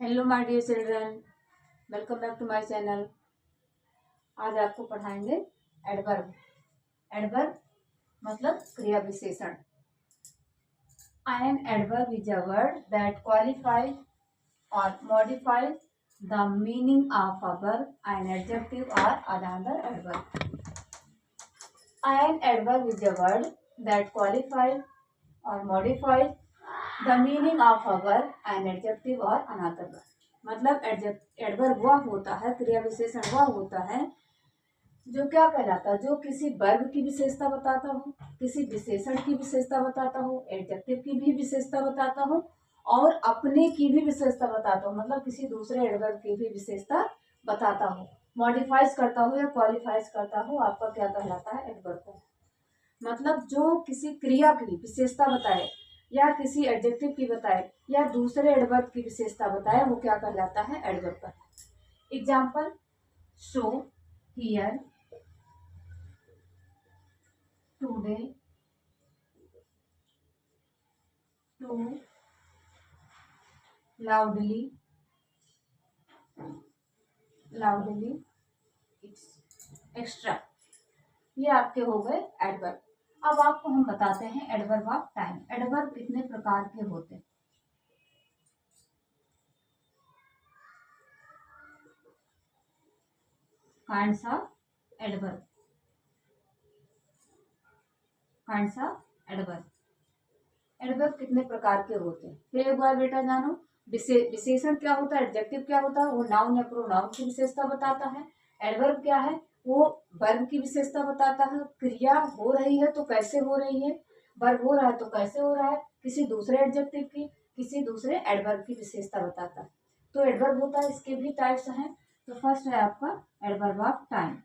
Hello my dear children, welcome back to my channel. आज आपको पढ़ाएंगे एडवर्ब। एडवर्ब मतलब क्रिया विशेषण। An adverb is a word that qualifies और modifies the meaning of a verb, an adjective और another adverb. An adverb is a word that qualifies और modifies the meaning of a verb, an adjective और another verb. मतलब adverb वह होता है, क्रिया विशेषण वह होता है जो क्या कहलाता है, जो किसी वर्ब की विशेषता बताता हो, किसी विशेषण की विशेषता बताता हो, एडजेक्टिव की भी विशेषता बताता हो और अपने की भी विशेषता बताता हो, मतलब किसी दूसरे एडवर्ब की भी विशेषता बताता हो, मॉडिफाइज करता हो या क्वालिफाइज करता हो, आपका क्या कहलाता है, एडवर्ब को। मतलब जो किसी क्रिया की विशेषता बताए या किसी एडजेक्टिव की बताए या दूसरे एडवर्ब की विशेषता बताए, वो क्या कहलाता है, एडवर्ब कहलाता है। Example: so, here, today, too, loudly, loudly, extra. ये आपके हो गए एडवर्ब। अब आपको हम बताते हैं एडवर्ब ऑफ टाइम। एडवर्ब कितने प्रकार के होते हैं? Kinds of adverb. Kinds of adverb. Adverb कितने प्रकार के होते हैं, फिर एक बार बेटा जानो। विशेषण क्या होता है, एडजेक्टिव क्या होता है, वो नाउन या प्रोनाउन की विशेषता बताता है। एडवर्ब क्या है, वो वर्ब की विशेषता बताता है। क्रिया हो रही है तो कैसे हो रही है, वर्ब हो रहा है तो कैसे हो रहा है, किसी दूसरे एडजेक्टिव की, किसी दूसरे एडवर्ब की विशेषता बताता है। तो एडवर्ब होता है, इसके भी टाइप्स हैं। तो फर्स्ट है आपका adverb of time.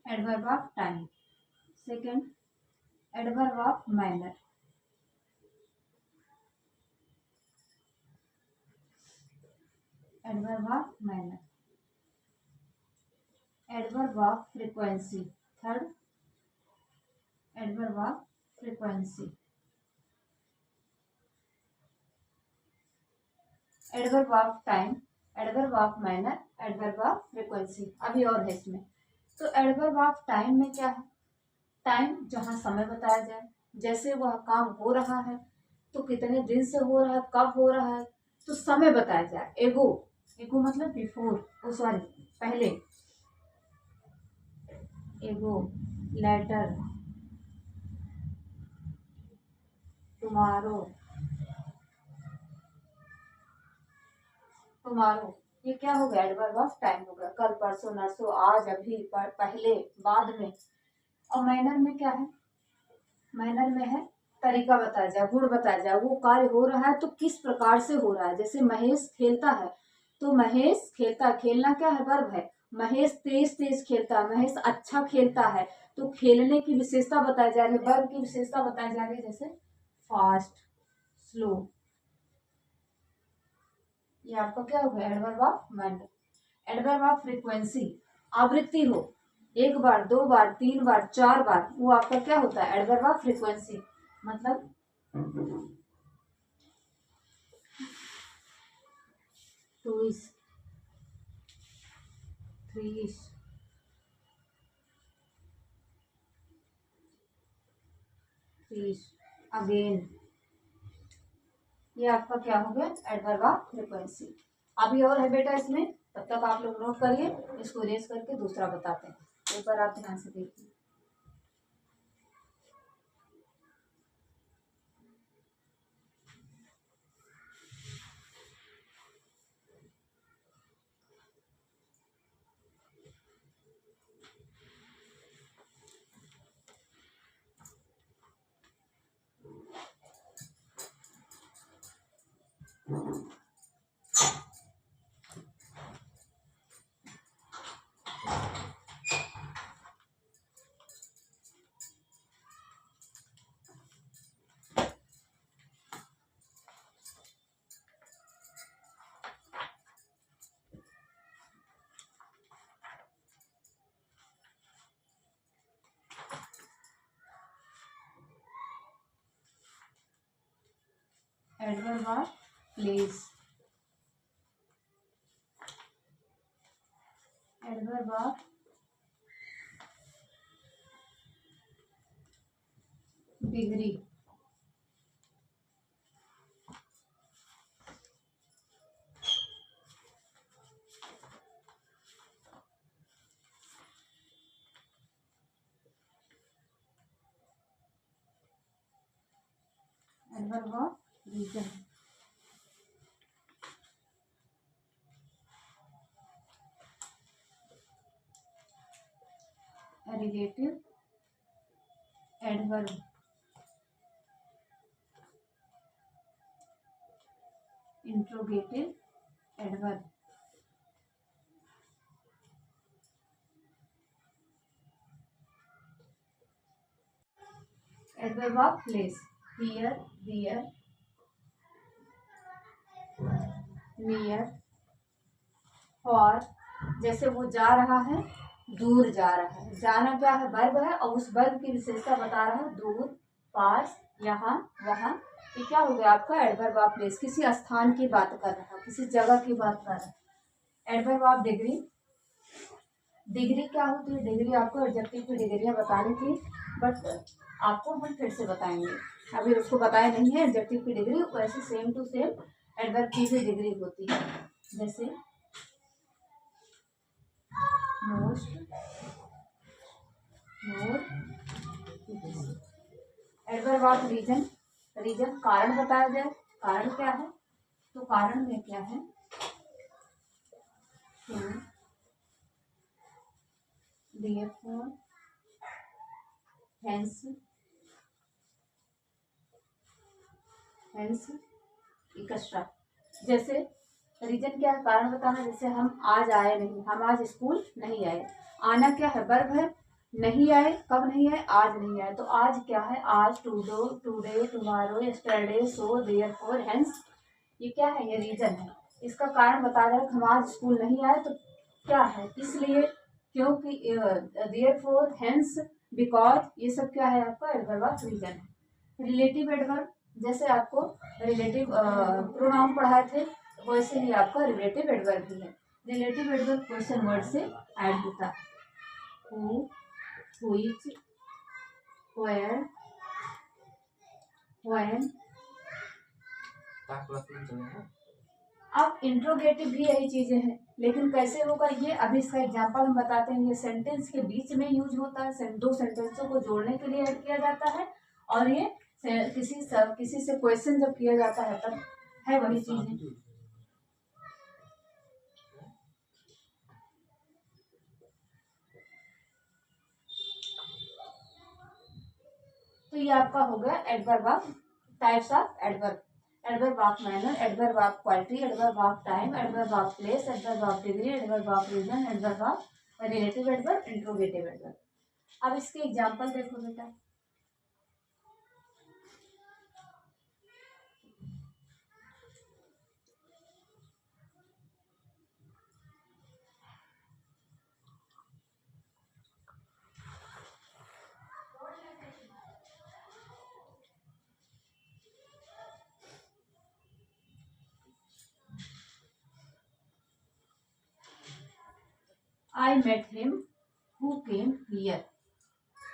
Adverb of time. Second, adverb of manner. Adverb of manner. Adverb of frequency. Third, adverb of frequency. Adverb of time, adverb of manner, adverb of frequency. अभी और है इसमें। तो adverb of time में क्या है, time जहाँ समय बताया जाए, जैसे वह काम हो रहा है तो कितने दिन से हो रहा है, कब हो रहा है, तो समय बताया जाए। एगो, एगो मतलब बिफोर, ओ सॉरी, पहले। एगो, लेटर, टुमारो, टुमारो, ये क्या हो गया, एडवर्ब ऑफ टाइम हो गया। कल, परसों, नरसों, आज, अभी, पहले, बाद में। और मैनर में क्या है, मैनर में है तरीका बताया जाए, गुण बताया जाए, वो कार्य हो रहा है तो किस प्रकार से हो रहा है। जैसे महेश खेलता है तो महेश खेलता, खेलना क्या है, वर्ब है। महेश तेज तेज खेलता है, महेश अच्छा खेलता है, तो खेलने की विशेषता बताई जा रही है, वर्ब की विशेषता बताई जा रही है। जैसे फास्ट, स्लो, ये आपका क्या हो गया, adverb of manner. Adverb of frequency, आवृत्ति हो, एक बार, दो बार, तीन बार, चार बार, वो आपका क्या होता है, एडवर्ब ऑफ फ्रीक्वेंसी। मतलब टूइस, थ्रीस, थ्रीस, अगेन, ये आपका क्या हो गया, एडवर्ब ऑफ फ्रीक्वेंसी। अभी और है बेटा इसमें, तब तक आप लोग नोट करिए, इसको रेस करके दूसरा बताते हैं। एक बार आप ध्यान से देखिए। Adverb of place, adverb of degree, adverb of reason, relative adverb, interrogative adverb, adverb of place, here, there, near, far, जैसे वो जा रहा है, दूर जा रहा है, जाना क्या है, वर्ब है और उस वर्ब की विशेषता बता रहा है, दूर, पास, यहाँ, वहाँ। ये क्या हो गया आपका एडवर्ब ऑफ प्लेस, किसी स्थान की बात कर रहा है, किसी जगह की बात कर रहा है। एडवर्ब ऑफ डिग्री, डिग्री क्या होती है, डिग्री आपको एडजेक्टिव की डिग्रियाँ बतानी थी, बट आपको हम फिर से बताएंगे, अभी उसको बताया नहीं है एडजेक्टिव की डिग्री, वैसे सेम टू सेम एडवर्ब की भी डिग्री होती है, जैसे most, more. Adverb of reason, reason कारण बताया जाए, कारण क्या है, तो कारण में क्या है, therefore, hence, एक्स्ट्रा। जैसे रीजन क्या है, कारण बताना, जैसे हम आज आए नहीं, हम आज स्कूल नहीं आए, आना क्या है, वर्ब है, नहीं आए, कब नहीं आए, आज नहीं आए, तो आज क्या है, आज, टुडे, टुमारो, यस्टरडे, सो, देयरफॉर, हेंस, ये क्या है, ये रीजन है। इसका कारण बता रहा है कि हम आज स्कूल नहीं आए, तो क्या है, इसलिए, क्योंकि, देयरफॉर, हेंस, बिकॉज, ये सब क्या है आपका एडवर्ब ऑफ रीजन है। रिलेटिव एडवर्ब, जैसे आपको रिलेटिव प्रोनाउन पढ़ाए थे, वैसे ही आपका रिलेटिव एडवर्ब भी है। रिलेटिव एडवर्ब क्वेश्चन वर्ड से ऐड होता है, हु, व्हिच, वेयर, व्हेन। अब इंट्रोगेटिव भी यही चीजें हैं, लेकिन कैसे होगा ये अभी इसका एग्जांपल हम बताते हैं। ये सेंटेंस के बीच में यूज होता है, दो सेंटेंसों को जोड़ने के लिए ऐड किया जाता है, और ये किसी से क्वेश्चन जब किया जाता है तब है वही चीजें। तो ये आपका हो गया adverb of types of adverb, adverb of manner, adverb of quality, adverb of time, adverb of place, adverb of degree, adverb of reason, adverb of relative adverb, interrogative adverb. अब इसके एग्जांपल देखो बेटा, I met him who came here,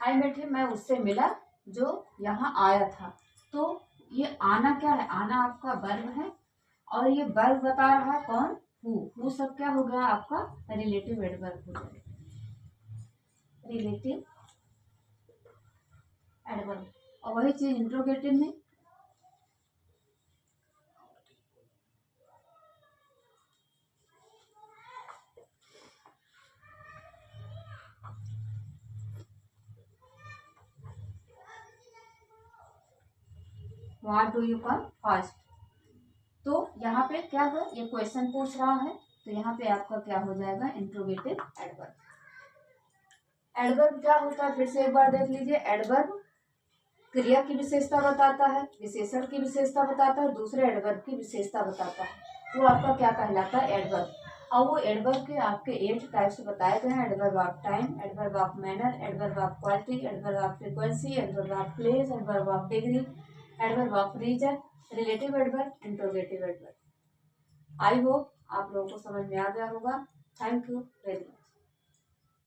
I met him, मैं उससे मिला जो यहाँ आया था। तो ये आना क्या है, आना आपका वर्ब है, और ये वर्ब बता रहा है कौन, हु सब क्या हो गया आपका रिलेटिव एडवर्ब हो गया, रिलेटिव एडवर्ब। और वही चीज इंट्रोगेटिव में, what do you come fast, तो यहाँ पे क्या है, ये क्वेश्चन पूछ रहा है, तो यहाँ पे आपका क्या हो जाएगा इंट्रोगेटिव एडवर्ब। एडवर्ब क्या होता है, फिर से एक बार देख लीजिए। एडवर्ब क्रिया की विशेषता बताता है, विशेषण की विशेषता बताता है, दूसरे एडवर्ब की विशेषता बताता है, वो आपका क्या कहलाता है एडवर्ब। और वो एडवर्ब के आपके 8 टाइप्स बताए गए हैं, adverb of time, adverb of manner, adverb of quality, adverb of frequency, adverb of place, adverb of degree, adverb of reason, relative adverb, interrogative adverb. I hope आप लोगों को समझ में आ गया होगा। Thank you very much.